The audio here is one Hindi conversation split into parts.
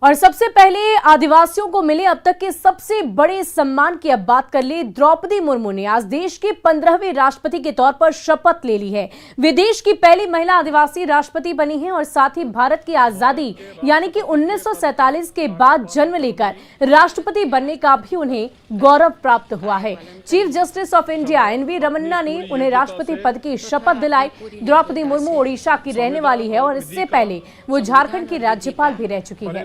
और सबसे पहले आदिवासियों को मिले अब तक के सबसे बड़े सम्मान की अब बात कर ले। द्रौपदी मुर्मू ने आज देश के 15वें राष्ट्रपति के तौर पर शपथ ले ली है। वे देश की पहली महिला आदिवासी राष्ट्रपति बनी हैं और साथ ही भारत की आजादी यानी कि 1947 के बाद जन्म लेकर राष्ट्रपति बनने का भी उन्हें गौरव प्राप्त हुआ है। Chief justice of India NV Ramana ने उन्हें राष्ट्रपति पद की शपथ दिलाई। द्रौपदी मुर्मू ओडिशा की रहने वाली है और इससे पहले वो झारखंड की राज्यपाल भी रह चुकी है।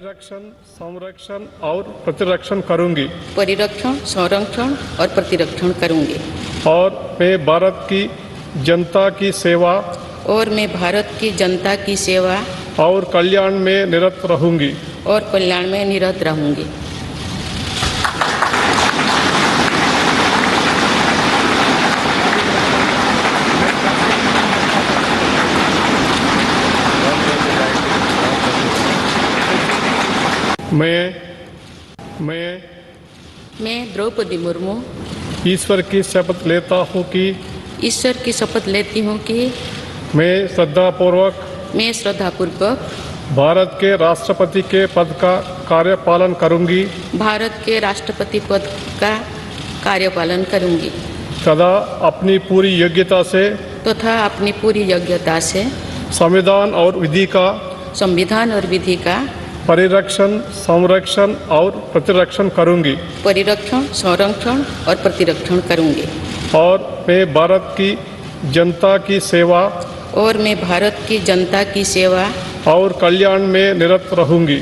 संरक्षण और प्रतिरक्षण करूंगी। परिरक्षण, संरक्षण और प्रतिरक्षण करूंगी। और मैं भारत की जनता की सेवा और कल्याण में निरत रहूंगी। मैं द्रौपदी मुर्मू ईश्वर की शपथ लेती हूँ कि मैं श्रद्धापूर्वक भारत के राष्ट्रपति के पद का कार्यपालन करूंगी तथा अपनी पूरी योग्यता से संविधान और विधि का परिरक्षण, संरक्षण और प्रतिरक्षण करूंगी। और मैं भारत की जनता की सेवा और कल्याण में निरत रहूंगी।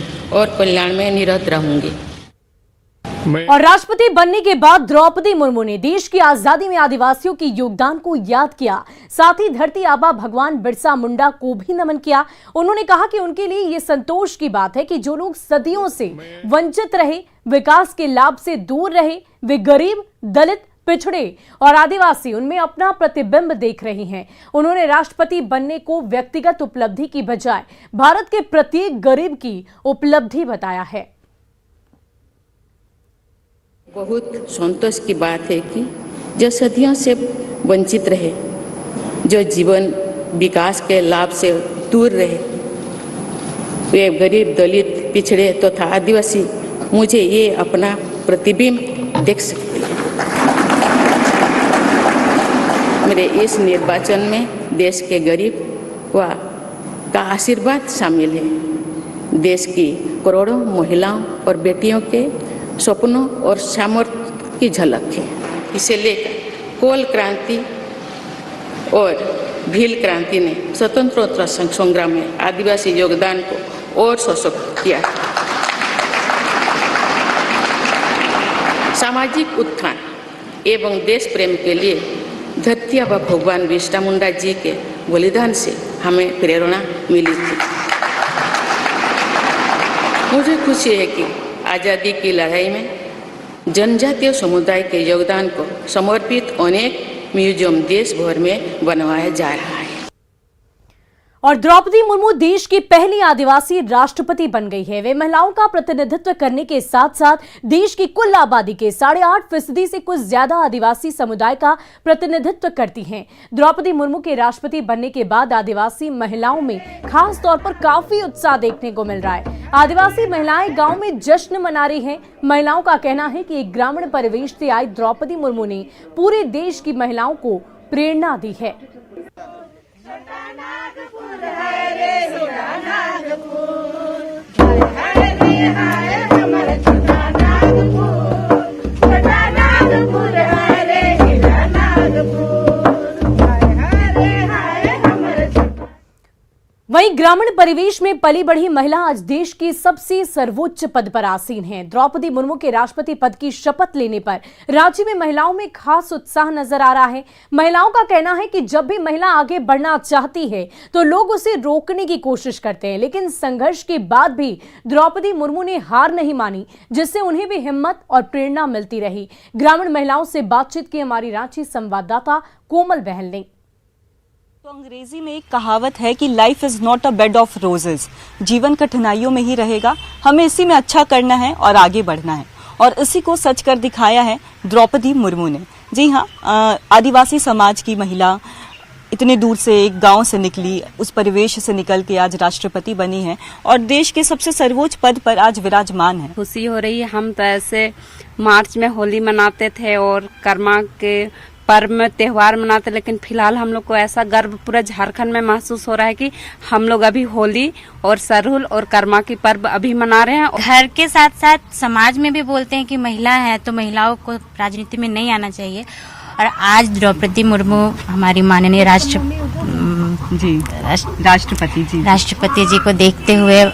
और राष्ट्रपति बनने के बाद द्रौपदी मुर्मू ने देश की आजादी में आदिवासियों के योगदान को याद किया। साथ ही धरती आबा भगवान बिरसा मुंडा को भी नमन किया। उन्होंने कहा कि उनके लिए ये संतोष की बात है कि जो लोग सदियों से वंचित रहे, विकास के लाभ से दूर रहे, वे गरीब, दलित, पिछड़े और आदिवासी उनमें अपना प्रतिबिंब देख रहे हैं। उन्होंने राष्ट्रपति बनने को व्यक्तिगत उपलब्धि की बजाय भारत के प्रत्येक गरीब की उपलब्धि बताया है। बहुत संतोष की बात है कि जो सदियों से वंचित रहे, जो जीवन विकास के लाभ से दूर रहे, वे गरीब, दलित, पिछड़े तथा आदिवासी मुझे ये अपना प्रतिबिंब देख सकते हैं। मेरे इस निर्वाचन में देश के गरीब का आशीर्वाद शामिल है। देश की करोड़ों महिलाओं और बेटियों के सपनों और सामर्थ्य की झलक है। इसे लेकर कोल क्रांति और भील क्रांति ने स्वतंत्रता संग्राम में आदिवासी योगदान को और सशक्त किया। सामाजिक उत्थान एवं देश प्रेम के लिए धरती आबा भगवान बिरसा मुंडा जी के बलिदान से हमें प्रेरणा मिली थी। मुझे खुशी है कि आज़ादी की लड़ाई में जनजातीय समुदाय के योगदान को समर्पित अनेक म्यूजियम देश भर में बनवाया जा रहा है। और द्रौपदी मुर्मू देश की पहली आदिवासी राष्ट्रपति बन गई है। वे महिलाओं का प्रतिनिधित्व करने के साथ साथ देश की कुल आबादी के 8.5% से कुछ ज्यादा आदिवासी समुदाय का प्रतिनिधित्व करती हैं। द्रौपदी मुर्मू के राष्ट्रपति बनने के बाद आदिवासी महिलाओं में खास तौर पर काफी उत्साह देखने को मिल रहा है। आदिवासी महिलाएं गांव में जश्न मना रही हैं। महिलाओं का कहना है कि एक ग्रामीण परिवेश से आई द्रौपदी मुर्मू ने पूरे देश की महिलाओं को प्रेरणा दी है। वहीं ग्रामीण परिवेश में पली बढ़ी महिला आज देश की सबसे सर्वोच्च पद पर आसीन हैं। द्रौपदी मुर्मू के राष्ट्रपति पद की शपथ लेने पर राज्य में महिलाओं में खास उत्साह नजर आ रहा है। महिलाओं का कहना है कि जब भी महिला आगे बढ़ना चाहती है तो लोग उसे रोकने की कोशिश करते हैं, लेकिन संघर्ष के बाद भी द्रौपदी मुर्मू ने हार नहीं मानी, जिससे उन्हें भी हिम्मत और प्रेरणा मिलती रही। ग्रामीण महिलाओं से बातचीत की हमारी रांची संवाददाता कोमल बहल ने। तो अंग्रेजी में एक कहावत है कि life is not a bed of roses. जीवन कठिनाइयों में ही रहेगा, हमें इसी में अच्छा करना है और आगे बढ़ना है, और इसी को सच कर दिखाया है द्रौपदी मुर्मू ने। जी हाँ, आदिवासी समाज की महिला इतने दूर से एक गांव से निकली, उस परिवेश से निकल के आज राष्ट्रपति बनी है और देश के सबसे सर्वोच्च पद पर आज विराजमान है। खुशी हो रही है। हम तो ऐसे मार्च में होली मनाते थे और कर्मा के पर्व में त्योहार मनाते, लेकिन फिलहाल हम लोग को ऐसा गर्व पूरा झारखंड में महसूस हो रहा है कि हम लोग अभी होली और सरहुल और कर्मा की पर्व अभी मना रहे हैं। घर के साथ साथ समाज में भी बोलते हैं कि महिला है तो महिलाओं को राजनीति में नहीं आना चाहिए। और आज द्रौपदी मुर्मू हमारी माननीय राष्ट्रपति जी को देखते हुए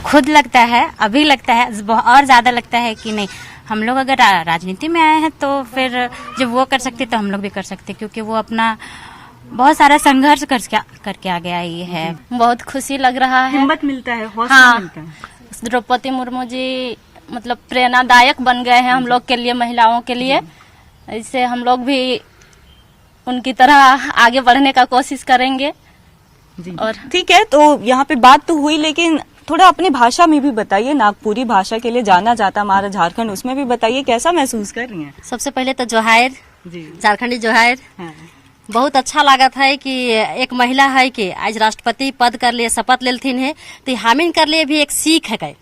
खुद लगता है, अभी लगता है और ज्यादा लगता है कि नहीं, हम लोग अगर राजनीति में आए हैं तो फिर जब वो कर सकते तो हम लोग भी कर सकते, क्योंकि वो अपना बहुत सारा संघर्ष करके आगे आई है। बहुत खुशी लग रहा है, हिम्मत मिलता है, हौसला मिलता है। द्रौपदी मुर्मू जी मतलब प्रेरणादायक बन गए हैं हम लोग के लिए, महिलाओं के लिए। इससे हम लोग भी उनकी तरह आगे बढ़ने का कोशिश करेंगे। और ठीक है, तो यहाँ पे बात तो हुई, लेकिन थोड़ा अपनी भाषा में भी बताइए। नागपुरी भाषा के लिए जाना जाता हमारा झारखंड, उसमें भी बताइए कैसा महसूस कर रही हैं। सबसे पहले तो जोहार, झारखंडी जोहार। बहुत अच्छा लगा था कि एक महिला है कि आज राष्ट्रपति पद कर लिए शपथ लेथिन है, तो हमिन कर लिए भी एक सीख है। गए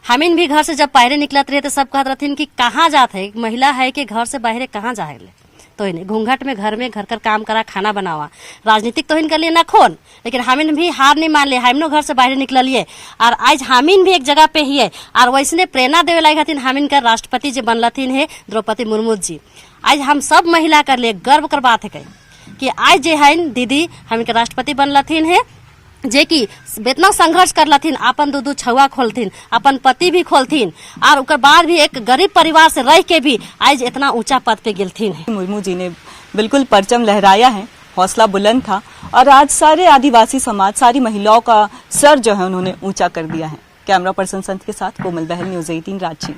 हमिन भी घर से जब बाहर निकलत रहे तो सब कहते रहथिन कि कहाँ जात है, महिला है कि घर से बाहर कहाँ जाए, तो इन्हें घूंघट में घर में घर कर काम करा, खाना बनावा। राजनीतिक तो इनके लिए न खोन, लेकिन हमिन भी हार नहीं मान लिए, हमिनो घर से बाहर निकलिए और आज हमिन भी एक जगह पे ही है। और वैसने प्रेरणा देवे लगे हथिन हमिन का राष्ट्रपति जो बनलथिन है द्रौपदी मुर्मू जी। आज हम सब महिला कर लिए गर्व कर बात है कि आज जे है दीदी हमिन के राष्ट्रपति बनलथिन है, जे कि इतना संघर्ष करलथिन, अपन दू छुआ खोलथिन, अपन पति भी खोलथिन और उसके बाद भी एक गरीब परिवार से रह के भी आज इतना ऊंचा पद पे गिलथिन। मुर्मू जी ने बिल्कुल परचम लहराया है, हौसला बुलंद था और आज सारे आदिवासी समाज, सारी महिलाओं का सर जो है उन्होंने ऊंचा कर दिया है। कैमरा पर्सन संत के साथ कोमल बहल, न्यूज़ 18 रांची।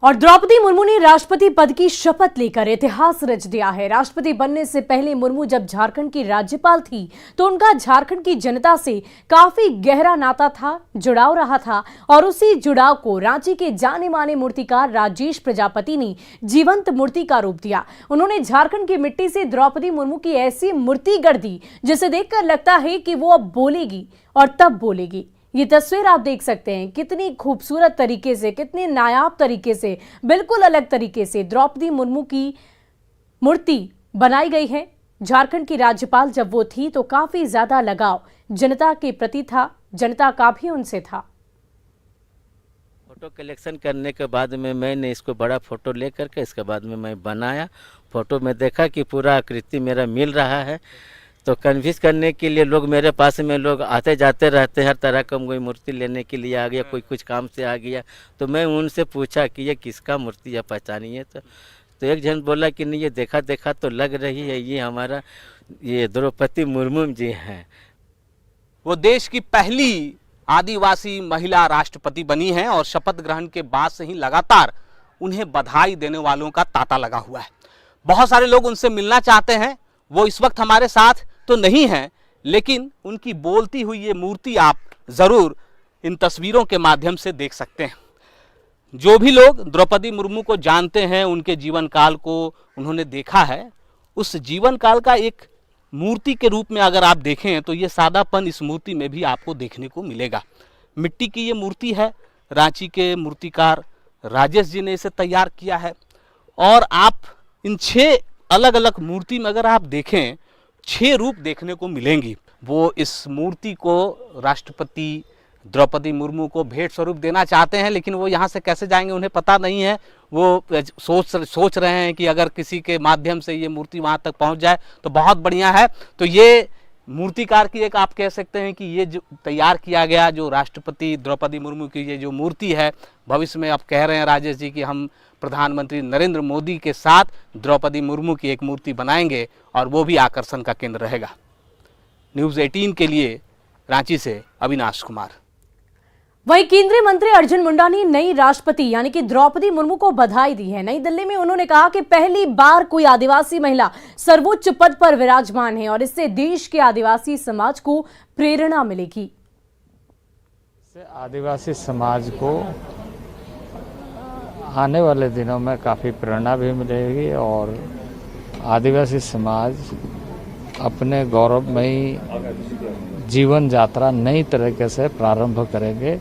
और द्रौपदी मुर्मू ने राष्ट्रपति पद की शपथ लेकर इतिहास रच दिया है। राष्ट्रपति बनने से पहले मुर्मू जब झारखंड की राज्यपाल थी तो उनका झारखंड की जनता से काफी गहरा नाता था, जुड़ाव रहा था और उसी जुड़ाव को रांची के जाने माने मूर्तिकार राजेश प्रजापति ने जीवंत मूर्ति का रूप दिया। उन्होंने झारखंड की मिट्टी से द्रौपदी मुर्मू की ऐसी मूर्ति गढ़ दी जिसे देखकर लगता है कि वो अब बोलेगी और तब बोलेगी। ये तस्वीर आप देख सकते हैं, कितनी खूबसूरत तरीके से, कितने नायाब तरीके से, बिल्कुल अलग तरीके से द्रौपदी मुर्मू की मूर्ति बनाई गई है। झारखंड की राज्यपाल जब वो थी तो काफी ज्यादा लगाव जनता के प्रति था, जनता का भी उनसे था। फोटो कलेक्शन करने के बाद में मैंने इसको बड़ा फोटो ले करके इसके बाद में मैं बनाया। फोटो में देखा कि पूरा आकृति मेरा मिल रहा है, तो कन्विंस करने के लिए लोग मेरे पास में लोग आते जाते रहते हैं, हर तरह का कोई मूर्ति लेने के लिए आ गया, कोई कुछ काम से आ गया, तो मैं उनसे पूछा कि ये किसका मूर्ति है, पहचानिए। तो एक जन बोला कि नहीं, ये देखा देखा तो लग रही है ये हमारा ये द्रौपदी मुर्मू जी हैं। वो देश की पहली आदिवासी महिला राष्ट्रपति बनी हैं और शपथ ग्रहण के बाद से ही लगातार उन्हें बधाई देने वालों का तांता लगा हुआ है। बहुत सारे लोग उनसे मिलना चाहते हैं, वो इस वक्त हमारे साथ तो नहीं है, लेकिन उनकी बोलती हुई ये मूर्ति आप ज़रूर इन तस्वीरों के माध्यम से देख सकते हैं। जो भी लोग द्रौपदी मुर्मू को जानते हैं, उनके जीवन काल को उन्होंने देखा है, उस जीवन काल का एक मूर्ति के रूप में अगर आप देखें तो ये सादापन इस मूर्ति में भी आपको देखने को मिलेगा। मिट्टी की ये मूर्ति है, रांची के मूर्तिकार राजेश जी ने इसे तैयार किया है और आप इन 6 अलग अलग मूर्ति में अगर आप देखें 6 रूप देखने को मिलेंगी। वो इस मूर्ति को राष्ट्रपति द्रौपदी मुर्मू को भेंट स्वरूप देना चाहते हैं, लेकिन वो यहाँ से कैसे जाएंगे उन्हें पता नहीं है। वो सोच रहे हैं कि अगर किसी के माध्यम से ये मूर्ति वहाँ तक पहुँच जाए तो बहुत बढ़िया है। तो ये मूर्तिकार की एक आप कह सकते हैं कि ये जो तैयार किया गया जो राष्ट्रपति द्रौपदी मुर्मू की ये जो मूर्ति है, भविष्य में आप कह रहे हैं राजेश जी कि हम प्रधानमंत्री नरेंद्र मोदी के साथ द्रौपदी मुर्मू की एक मूर्ति बनाएंगे और वो भी आकर्षण का केंद्र रहेगा। न्यूज़ 18 के लिए रांची से अविनाश कुमार। वहीं केंद्रीय मंत्री अर्जुन मुंडा ने नई राष्ट्रपति यानी कि द्रौपदी मुर्मू को बधाई दी है। नई दिल्ली में उन्होंने कहा कि पहली बार कोई आदिवासी महिला सर्वोच्च पद पर विराजमान है और इससे देश के आदिवासी समाज को प्रेरणा मिलेगी। आदिवासी समाज को आने वाले दिनों में काफ़ी प्रेरणा भी मिलेगी और आदिवासी समाज अपने गौरवमयी जीवन यात्रा नई तरीके से प्रारंभ करेंगे।